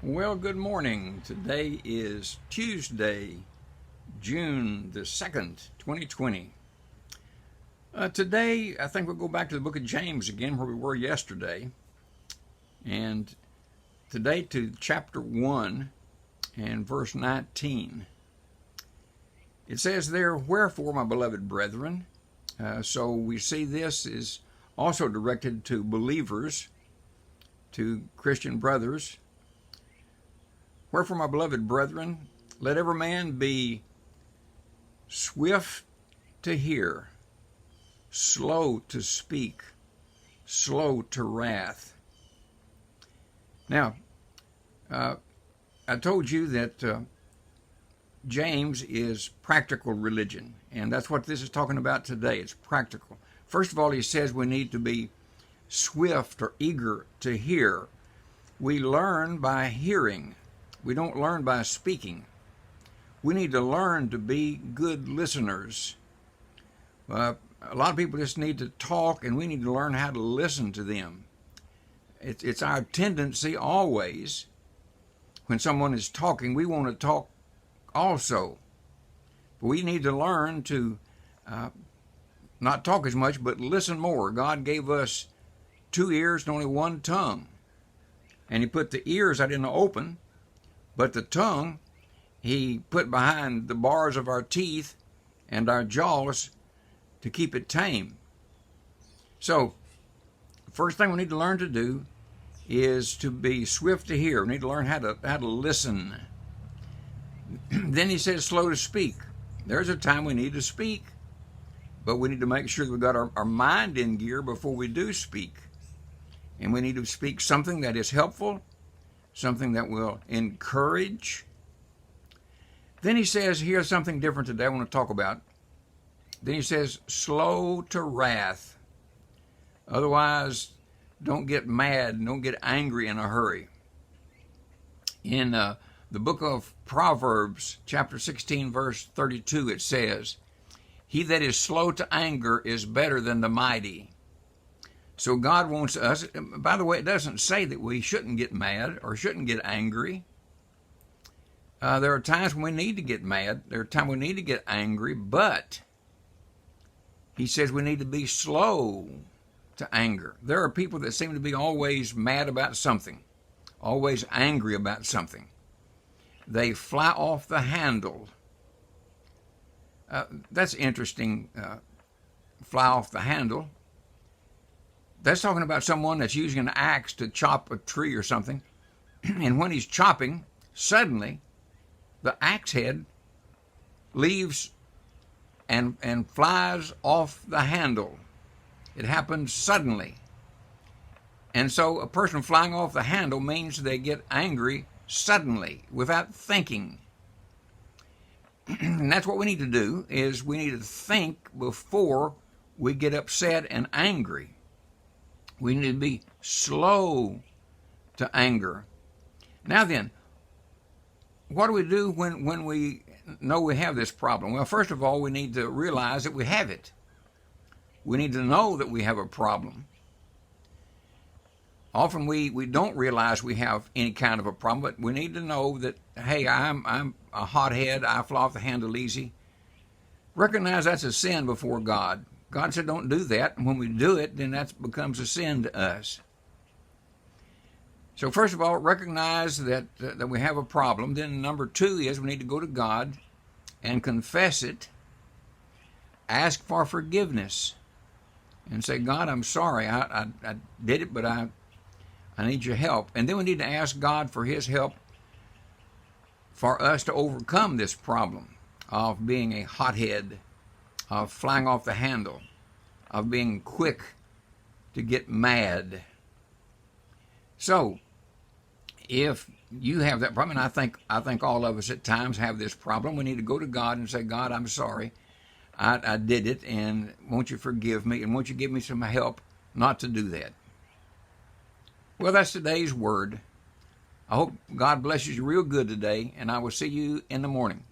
Well, good morning. Today is Tuesday, June the 2nd, 2020. Today, I think we'll go back to the book of James again, where we were yesterday. And today to chapter 1 and verse 19. It says there, "Wherefore, my beloved brethren," so we see this is also directed to believers, to Christian brothers. "Wherefore, my beloved brethren, let every man be swift to hear, slow to speak, slow to wrath." Now, I told you that James is practical religion, and that's what this is talking about today. It's practical. First of all, he says we need to be swift or eager to hear. We learn by hearing. We don't learn by speaking. We need to learn to be good listeners. A lot of people just need to talk, and we need to learn how to listen to them. It's our tendency always, when someone is talking, we want to talk also. But we need to learn to not talk as much, but listen more. God gave us 2 ears and only 1 tongue. And he put the ears out in the open, but the tongue he put behind the bars of our teeth and our jaws to keep it tame. So, the first thing we need to learn to do is to be swift to hear. We need to learn how to listen. Then he says slow to speak. There's a time we need to speak, but we need to make sure that we've got our mind in gear before we do speak. And we need to speak something that is helpful, something that will encourage. Then he says, here's something different today I want to talk about. Then he says, slow to wrath. Otherwise, don't get mad, don't get angry in a hurry. In the book of Proverbs, chapter 16, verse 32, it says, "He that is slow to anger is better than the mighty." So God wants us, by the way, it doesn't say that we shouldn't get mad or shouldn't get angry. There are times when we need to get mad. There are times we need to get angry, but he says we need to be slow to anger. There are people that seem to be always mad about something, always angry about something. They fly off the handle. That's interesting, fly off the handle. That's talking about someone that's using an axe to chop a tree or something. And when he's chopping, suddenly the axe head leaves and flies off the handle. It happens suddenly. And so a person flying off the handle means they get angry suddenly, without thinking. And that's what we need to do, is we need to think before we get upset and angry. We need to be slow to anger. Now then, what do we do when we know we have this problem? Well, first of all, we need to realize that we have it. We need to know that we have a problem. Often we don't realize we have any kind of a problem, but we need to know that, hey, I'm a hothead, I fly off the handle easy. Recognize that's a sin before God. God said don't do that, and when we do it, then that becomes a sin to us. So first of all, recognize that we have a problem. Then number 2 is we need to go to God and confess it. Ask for forgiveness and say, God, I'm sorry. I did it, but I need your help. And then we need to ask God for his help for us to overcome this problem of being a hothead, of flying off the handle, of being quick to get mad. So, if you have that problem, and I think all of us at times have this problem, we need to go to God and say, God, I'm sorry. I did it, and won't you forgive me, and won't you give me some help not to do that? Well, that's today's word. I hope God blesses you real good today, and I will see you in the morning.